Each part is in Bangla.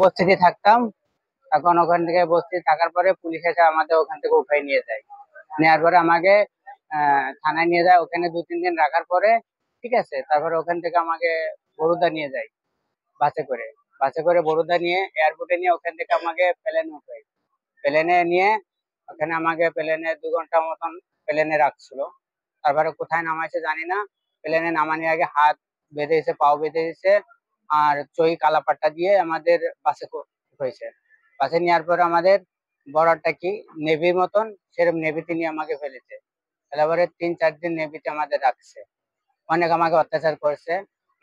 বস্তিতে থাকতাম। এখন ওখান থেকে বস্তিতে থাকার পরে পুলিশ এসে আমাদের ওখান থেকে উঠাই নিয়ে যায়। নেওয়ার পরে আমাকে থানায় নিয়ে যায়। ওখানে 2-3 দিন রাখার পরে ঠিক আছে, তারপরে ওখান থেকে আমাকে বরুদা নিয়ে যায় বাসে করে। বাসে করে বরুদা নিয়ে এয়ারপোর্টে নিয়ে ওখান থেকে আমাকে প্লেনে উঠায়। প্লেনে নিয়ে ওখানে আমাকে প্লেনে 2 ঘন্টা মতন প্লেনে রাখছিল। তারপরে কোথায় নামাইছে জানি না। প্লেনে নামানোর আগে হাত বেঁধে দিয়েছে, পাও বেঁধে দিয়েছে, আর চই কালাপাট্টা দিয়ে আমাদের বাসে হয়েছে। বাসে নেওয়ার পরে আমাদের বর্ডারটা কি নেভির মতন, সেরকম নেভিতে নিয়ে আমাকে ফেলেছে। তারপরে 3-4 দিন নেভিতে আমাদের রাখছে। অনেক আমাকে অত্যাচার করেছে।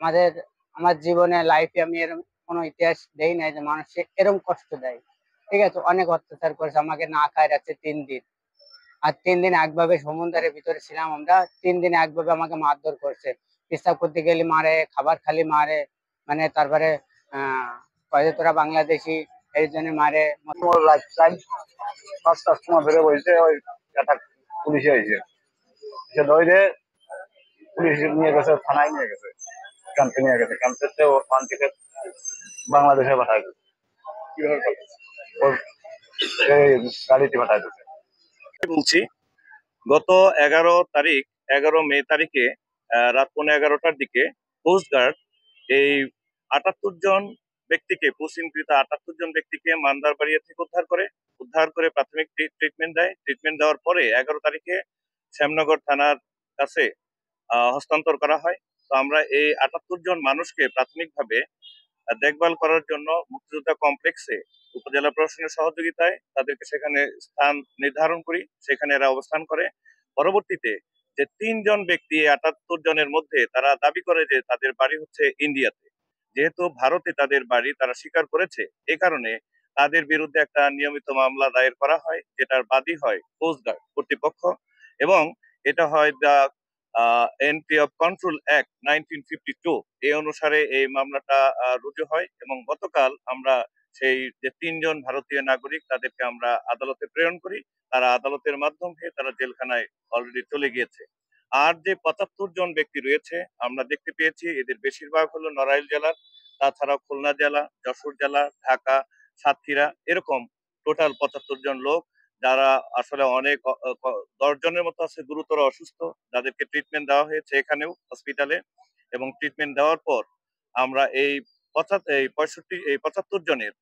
আমাদের আমার জীবনে লাইফে আমি এরকম কোনো ইতিহাস দেই নাই যে মানুষ এরকম কষ্ট দেয়। ঠিক আছে, অনেক অত্যাচার করেছে, আমাকে না খায় রাখছে 3 দিন। আর 3 দিন একভাবে সমুদ্রের ভিতরে ছিলাম আমরা। 3 দিন একভাবে আমাকে মারধর করছে। পেশাব করতে গেলে মারে, খাবার খালি মারে। মানে তারপরে কয়ে যে তোরা বাংলাদেশি, এই জন্য মারে। লাইফ টাইম 5টার সময় বেরো বলছে ওই একটা পুলিশে হয়েছে, সে ধরে পুলিশ নিয়ে গেছে, থানায় নিয়ে গেছে, ক্যাম্পে নিয়ে গেছে। ক্যাম্পেতে ওখান থেকে বাংলাদেশে পাঠায় দিচ্ছে। কিভাবে ওর গাড়িতে পাঠায় দিচ্ছে। বলছি, গত 11 মে তারিখে রাত 11:15টার দিকে কোস্টগার্ড এই 78 জন ব্যক্তিকে, কুশিনকৃত 78 জন ব্যক্তিকে মান্দারবাড়িয়া থেকে উদ্ধার করে প্রাথমিক ট্রিটমেন্ট দেয়। ট্রিটমেন্ট দেওয়ার পরে 11 তারিখে শ্যামনগর থানার কাছে হস্তান্তর করা হয়। তো আমরা এই 78 জন মানুষকে প্রাথমিকভাবে দেখভাল করার জন্য মুক্তিযোদ্ধা কমপ্লেক্সে উপজেলা প্রশাসনের সহযোগিতায় তাদেরকে সেখানে স্থান নির্ধারণ করি। সেখানে এরা অবস্থান করে। পরবর্তীতে যে 3 জন ব্যক্তি 78 জনের মধ্যে, তারা দাবি করে যে তাদের বাড়ি হচ্ছে ইন্ডিয়াতে। যেহেতু ভারতে তাদের বাড়ি তারা স্বীকার করেছে, এ কারণে তাদের বিরুদ্ধে একটা নিয়মিত মামলা দায়ের করা হয়, যেটার বাদী হয় কোস্টগার্ড কর্তৃপক্ষ। এবং এটা হয় the entry of control act 1952, এই অনুসারে এই মামলাটা রুজু হয়। এবং গতকাল আমরা সেই যে 3 জন ভারতীয় নাগরিক, তাদেরকে আমরা আদালতে প্রেরণ করি। তারা আদালতের মাধ্যমে তারা জেলখানায় অলরেডি চলে গিয়েছে। আর যে 75 জন ব্যক্তি রয়েছে, আমরা দেখতে পেয়েছি এদের বেশিরভাগ হলো নড়াইল জেলার, তাছাড়াও খুলনা জেলা, যশোর জেলা, ঢাকা, সাতক্ষীরা, এরকম টোটাল 75 জন লোক, যারা আসলে অনেক 10 জনের মতো আছে গুরুতর অসুস্থ, যাদেরকে ট্রিটমেন্ট দেওয়া হয়েছে এখানেও হসপিটালে। এবং ট্রিটমেন্ট দেওয়ার পর আমরা এই 75 জনের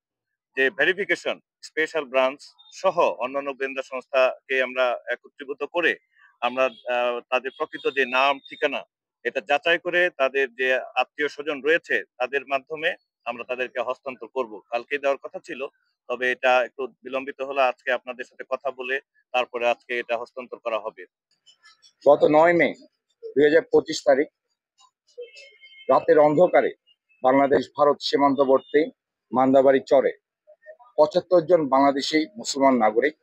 যে ভেরিফিকেশন, স্পেশাল ব্রাঞ্চ সহ অন্যান্য গোয়েন্দা সংস্থাকে আমরা একত্রীভূত করে আমরা তাদের প্রকৃত যে নাম, ঠিকানা, এটা যাচাই করে তাদের যে আত্মীয় স্বজন রয়েছে তাদের মাধ্যমে আমরা তাদেরকে হস্তান্তর করব। কালকে দেওয়ার কথা ছিল, তবে এটা একটু বিলম্বিত হলো। আজকে আপনাদের সাথে কথা বলে তারপরে আজকে এটা হস্তান্তর করা হবে। গত 9 মে 2025 তারিখ রাতের অন্ধকারে বাংলাদেশ ভারত সীমান্তবর্তী মান্দাবাড়ি চরে 75 জন বাংলাদেশি মুসলমান নাগরিক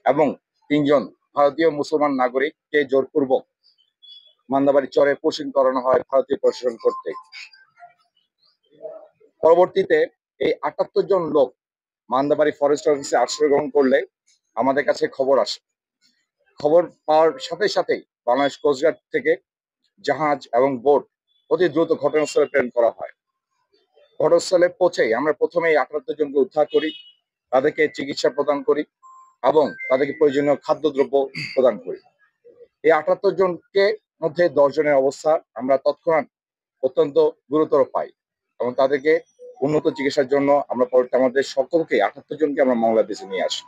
এবং 3 জন ভারতীয় মুসলমান নাগরিককে জোরপূর্বক মান্দাবাড়ি চরে পোষণ করানো হয় ভারতীয় প্রশাসন কর্তৃক। পরবর্তীতে এই 78 জন লোক মান্দাবাড়ি ফরেস্ট অফিসে আশ্রয় গ্রহণ করলে আমাদের কাছে খবর আসে। খবর পাওয়ার সাথে সাথেই বাংলাদেশ কোস্টগার্ড থেকে জাহাজ এবং বোট অতি দ্রুত ঘটনাস্থলে প্রেরণ করা হয়। ঘটনাস্থলে পৌঁছেই আমরা প্রথমেই 78 জনকে উদ্ধার করি, তাদেরকে চিকিৎসা প্রদান করি এবং তাদেরকে প্রয়োজনীয় খাদ্যদ্রব্য প্রদান করি। এই 78 জনকে মধ্যে 10 জনের অবস্থা আমরা তৎক্ষণাৎ অত্যন্ত গুরুতর পাই এবং তাদেরকে উন্নত চিকিৎসার জন্য আমরা আমাদের সকলকে 78 জনকে আমরা বাংলাদেশে নিয়ে আসি।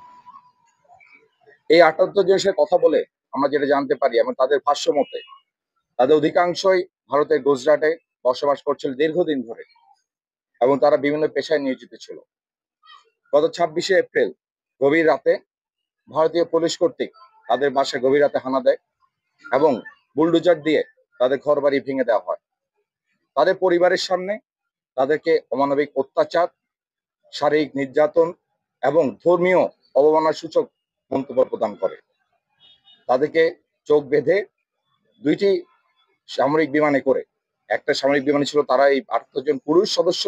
এই 78 জনের সাথে কথা বলে আমরা যেটা জানতে পারি এবং তাদের ভাষ্য মতে তাদের অধিকাংশই ভারতের গুজরাটে বসবাস করছিল দীর্ঘদিন ধরে এবং তারা বিভিন্ন পেশায় নিয়োজিত ছিল। গত 26শে এপ্রিল গভীর রাতে ভারতীয় পুলিশ কর্তৃক তাদের বাসায় গভীর রাতে হানা দেয় এবং বুলডোজার দিয়ে তাদের ঘর বাড়ি ভেঙে দেওয়া হয়। তাদের পরিবারের সামনে তাদেরকে অমানবিক অত্যাচার, শারীরিক নির্যাতন এবং ধর্মীয় অবমাননার সূচক মন্তব্য প্রদান করে। তাদেরকে চোখ বেঁধে 2টি সামরিক বিমানে করে, একটা সামরিক বিমানে ছিল তারা এই 78 জন পুরুষ সদস্য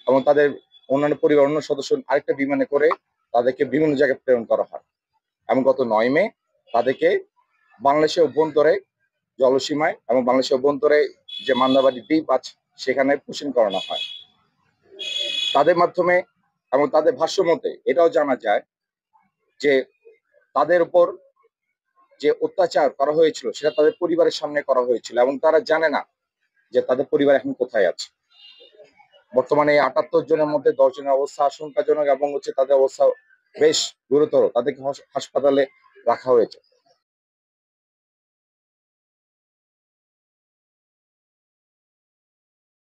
এবং তাদের অন্যান্য পরিবার অন্য সদস্য আরেকটা বিমানে করে তাদেরকে বিভিন্ন জায়গায় প্রেরণ করা হয়। এবং গত 9 মে তাদেরকে বাংলাদেশের অভ্যন্তরে জলসীমায় এবং বাংলাদেশের অভ্যন্তরে যে মান্দাবাড়ি দ্বীপ আছে সেখানে পোষণ করানো হয়। তাদের মাধ্যমে এবং তাদের ভাষ্য মতে এটাও জানা যায় যে তাদের উপর যে অত্যাচার করা হয়েছিল সেটা তাদের পরিবারের সামনে করা হয়েছিল এবং তারা জানে না যে তাদের পরিবার এখন কোথায় আছে। বর্তমানে এই ৭৮ জনের মধ্যে ১০ জনের অবস্থা আশঙ্কাজনক এবং তাদের অবস্থা বেশ গুরুতর, তাদেরকে হাসপাতালে রাখা হয়েছে।